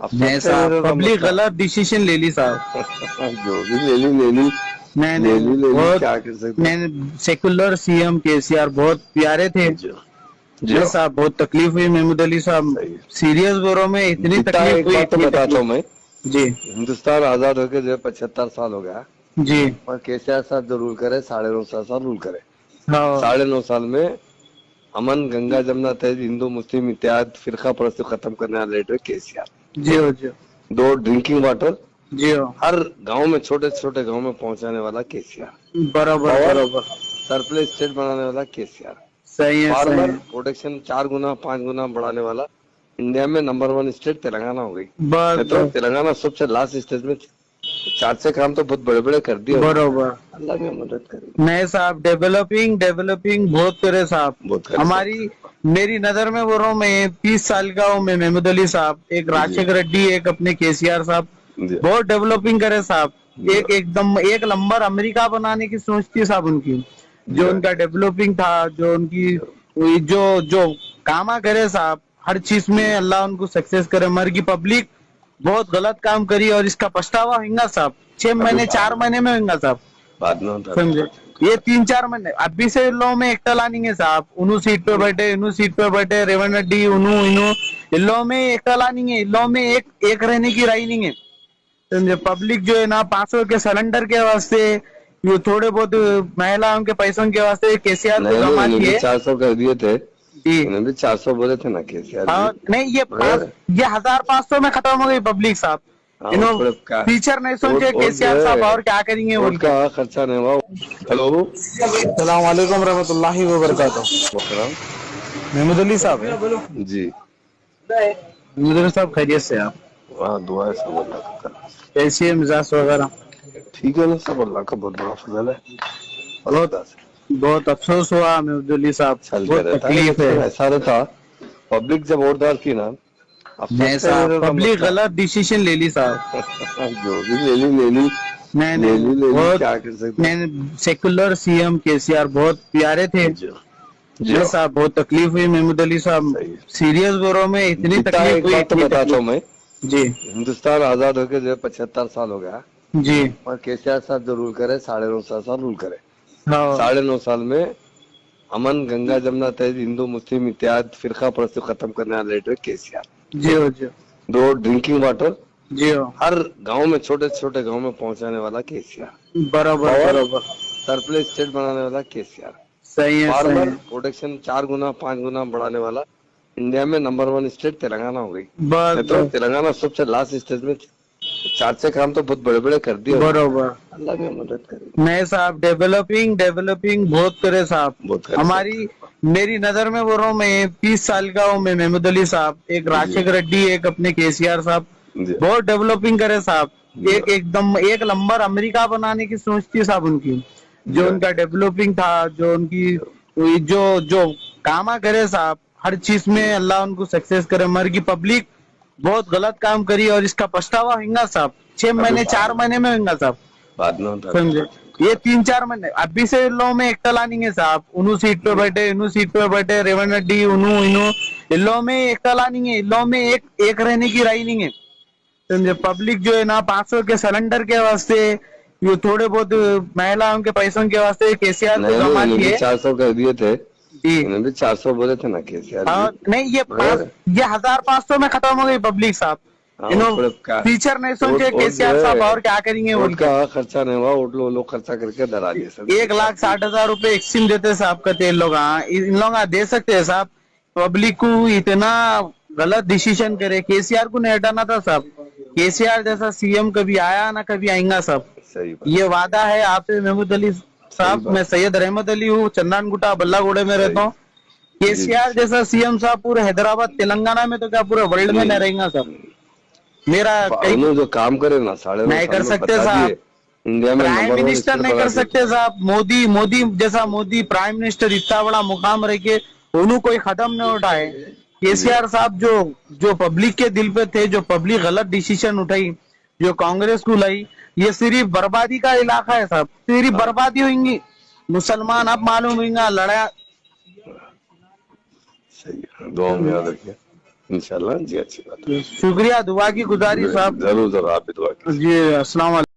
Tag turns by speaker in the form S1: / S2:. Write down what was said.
S1: نہیں صاحب پبلک غلط ڈیسیشن لے لی صاحب.
S2: جو بھی لے لی
S1: نہیں بہت
S2: کیا کر سکتے.
S1: نہیں سیکولر سی ایم کے سی آر بہت پیارے تھے. نہیں صاحب بہت تکلیف ہوئی محمود علی صاحب, سیریس بوروں میں اتنی تکلیف ہوئی.
S2: تو بتاتا ہوں میں,
S1: جی
S2: ہندوستان آزاد ہو کے جو 75 سال ہو گیا,
S1: جی
S2: اور کے سی آر صاحب جو رول کرے 9.5 سال رول کرے.
S1: ہاں
S2: 9.5 سال میں امن گنگا جمنا تہذیب ہندو مسلم اتحاد فرقہ پرستی ختم کرنے والے لیڈر کے سی آر.
S1: جی ہو جی
S2: 2 ڈرنکنگ واٹر
S1: جی ہو
S2: ہر گاؤں میں چھوٹے چھوٹے گاؤں میں پہنچانے والا کے سی آر.
S1: برابر برابر
S2: سرپلس اسٹیٹ بنانے والا کے سی آر.
S1: صحیح ہے صحیح
S2: فارمر
S1: ہے.
S2: پروڈکشن 4 گنا 5 گنا بڑھانے والا انڈیا میں نمبر 1 اسٹیٹ تلنگانہ ہو گئی.
S1: بس
S2: تو تلنگانہ سب سے لاسٹ اسٹیج میں 4 کام تو بہت بڑے بڑے کر دیے.
S1: برابر
S2: اللہ کی مدد کرے.
S1: نہیں صاحب ڈیولپنگ بہت کرے صاحب.
S2: بہت کرے
S1: ہماری میری نظر میں بول رہا ہوں, میں 30 سال کا ہوں. میں محمود علی صاحب, ایک راجشیکھر ریڈی, ایک اپنے کے سی آر صاحب, بہت ڈیولپنگ کرے صاحب. ایک دم ایک نمبر امریکہ بنانے کی سوچ تھی صاحب ان کی. جو ان کا ڈیولپنگ تھا, جو ان کی جو کاما کرے صاحب, ہر چیز میں اللہ ان کو سکسیس کرے. مر کی پبلک بہت غلط کام کری اور اس کا پچھتاوا ہوگا صاحب. 6 مہینے 4 مہینے میں ہوگا صاحب.
S2: بعد میں ہوتا
S1: سمجھے, یہ 3-4 مہینے ابھی سے لوگوں میں ایکتا لانی ہے صاحب. انہوں سیٹ پہ بیٹھے, انہوں سیٹ پہ بیٹھے, ریونت ریڈی انہوں ان لوگوں میں ایکتا لانی ہے. ان لوگوں میں ایک رہنے کی رائے نہیں ہے. سمجھے, پبلک جو ہے نا 500 کے سلنڈر کے واسطے, یہ تھوڑے بہت مہیلاؤں کے پیسوں کے واسطے کے سی آر کو
S2: نہیں
S1: گما
S2: انہیں بھی
S1: دیے.
S2: 400 کر دیے تھے.
S1: جی
S2: انہیں بھی 400 بولے تھے نا کے سی آر جی.
S1: نہیں یہ 1500 میں ختم ہو گئی پبلک صاحب. انہوں
S2: تھوڑے کا
S1: فیچر نہیں سوچے کے
S2: ووٹ
S1: سی
S2: جو
S1: آر صاحب
S2: ہے
S1: اور کیا کریں گے بول
S2: ووٹ
S1: کے.
S2: کا خرچہ نہیں ہوا. ہلو
S1: السلام علیکم ورحمۃ اللہ وبرکاتہ.
S2: السلام.
S1: محمود علی صاحب ہے
S2: جی
S1: محمود علی صاحب, خیریت سے آپ؟
S2: ہاں دعا ہے سب اللہ کا کرم.
S1: کیسی ہے مزاج وغیرہ؟
S2: ٹھیک ہے نا سب, اللہ کا بہت بڑا فضل ہے.
S1: بہت بہت افسوس ہوا محمود علی صاحب,
S2: چلتے
S1: بہت
S2: رہتا ہے
S1: تکلیف ہے.
S2: لیکن ایسا رہتا پبلک جب ووٹ ڈالتی نا, اب
S1: نہیں
S2: سوچتے
S1: صاحب
S2: میرے کا
S1: پبلک
S2: مسئلہ.
S1: غلط ڈیسیشن لے لی صاحب.
S2: جو بھی لے لی
S1: نہیں بہت
S2: کیا کر سکتے.
S1: نہیں سیکولر سی ایم کے سی آر بہت پیارے تھے. نہیں صاحب بہت تکلیف ہوئی محمود علی صاحب,
S2: صحیح.
S1: سیریس بوروں میں اتنی تکلیف
S2: ایک
S1: ہوئی,
S2: بات تو
S1: اتنی
S2: بتاتا ہوں
S1: تکلیف.
S2: میں,
S1: جی
S2: ہندوستان آزاد ہو کے جو 75 سال ہو گیا,
S1: جی
S2: اور کے سی آر صاحب جو رول کرے 9.5 سال رول کرے.
S1: ہاں
S2: 9.5 سال میں امن گنگا جمنا تہذیب ہندو مسلم اتحاد فرقہ پرستی ختم کرنے والے لیڈر کے سی آر.
S1: جی ہو جی
S2: 2 ڈرنکنگ واٹر
S1: جی ہو
S2: ہر گاؤں میں چھوٹے چھوٹے گاؤں میں پہنچانے والا کے سی آر.
S1: برابر برابر
S2: سرپلس اسٹیٹ بنانے والا کے سی آر.
S1: صحیح ہے صحیح
S2: فارمر
S1: ہے.
S2: پروڈکشن 4 گنا 5 گنا بڑھانے والا انڈیا میں نمبر 1 اسٹیٹ تلنگانہ ہو گئی.
S1: بس
S2: تو تلنگانہ سب سے لاسٹ اسٹیج میں 4 کام تو بہت بڑے بڑے کر دیے.
S1: برابر
S2: اللہ کی مدد کرے.
S1: نہیں صاحب ڈیولپنگ بہت کرے صاحب.
S2: بہت کرے
S1: ہماری میری نظر میں بول رہا ہوں, میں 30 سال کا ہوں. میں محمود علی صاحب, ایک راجشیکھر ریڈی, ایک اپنے کے سی آر صاحب, بہت ڈیولپنگ کرے صاحب. ایک نمبر امریکہ بنانے کی سوچ تھی صاحب ان کی. جو ان کا ڈیولپنگ تھا, جو ان کی جو کاما کرے صاحب, ہر چیز میں اللہ ان کو سکسیس کرے. مر کی پبلک بہت غلط کام کری اور اس کا پچھتاوا ہوگا صاحب. 6 مہینے 4 مہینے میں ہوگا صاحب.
S2: بعد میں ہوتا
S1: سمجھے, یہ 3-4 مہینے ابھی سے لوگوں میں ایکتا لانی ہے صاحب. انہوں سیٹ پہ بیٹھے, انہوں سیٹ پہ بیٹھے, ریونت ریڈی انہوں ان لوگوں میں ایکتا لانی ہے. ان لوگوں میں ایک رہنے کی رائے نہیں ہے. سمجھے, پبلک جو ہے نا 500 کے سلنڈر کے واسطے, یہ تھوڑے بہت مہیلاؤں کے پیسوں کے واسطے کے سی آر کو
S2: نہیں
S1: گما
S2: انہیں بھی
S1: دیے.
S2: 400 کر دیے تھے.
S1: جی
S2: انہیں بھی 400 بولے تھے نا کے سی آر جی.
S1: نہیں یہ 1500 میں ختم ہو گئی پبلک صاحب. انہوں
S2: تھوڑے کا
S1: فیچر نہیں سوچے کے
S2: ووٹ
S1: سی
S2: جو
S1: آر صاحب
S2: ہے
S1: اور کیا کریں گے بول
S2: ووٹ
S1: کے.
S2: کا خرچہ نہیں ہوا. ووٹ لوگ خرچہ کر کے ڈرا دیے سب.
S1: 1,60,000 روپے ایکسچینج دیتے صاحب کہتے ان لوگ. ان لوگ دے سکتے ہیں صاحب. پبلک کو اتنا غلط ڈیسیشن کرے. کے سی آر کو نہیں ہٹانا تھا صاحب. کے سی آر جیسا سی ایم کبھی آیا نہ کبھی آئیں گا صاحب.
S2: صحیح بات.
S1: یہ وعدہ ہے آپ سے محمود علی
S2: صحیح
S1: صاحب. میں
S2: بات.
S1: سید رحمت علی ہوں, چندان گٹا بلہ گوڑے میں رہتا
S2: صحیح.
S1: ہوں. کے
S2: جی
S1: سی
S2: جی
S1: آر جیسا سی ایم صاحب پورے حیدرآباد تلنگانہ میں تو کیا پورے ورلڈ میں نہیں رہیں گا صاحب. میرا کئی
S2: انہوں جو کام کرے نا 9.5
S1: نہیں
S2: سال
S1: کر
S2: میں
S1: سکتے
S2: بتا
S1: صاحب.
S2: دیے. انڈیا میں
S1: پرائم
S2: نمبر 1
S1: منسٹر
S2: اسٹیٹ
S1: نہیں
S2: بنا
S1: کر
S2: دیے.
S1: سکتے صاحب. مودی جیسا مودی پرائم منسٹر اتنا بڑا مقام رہ کے انہوں کوئی ختم نہ اٹھائے. کے سی آر صاحب جو پبلک کے دل پہ تھے, جو پبلک غلط ڈیسیشن اٹھائی, جو کانگریس کو لائی, یہ صرف بربادی کا علاقہ ہے صاحب. صرف بربادی ہوئیں گی. مسلمان اب معلوم ہوئیں گا لڑایا.
S2: صحیح ہے, دعاؤں میں یاد رکھیے. انشاءاللہ جی اچھی بات ہے.
S1: شکریہ, دعا کی گزاری صاحب.
S2: ضرور ضرور آپ بھی دعا کیجیے.
S1: جی السلام علیکم.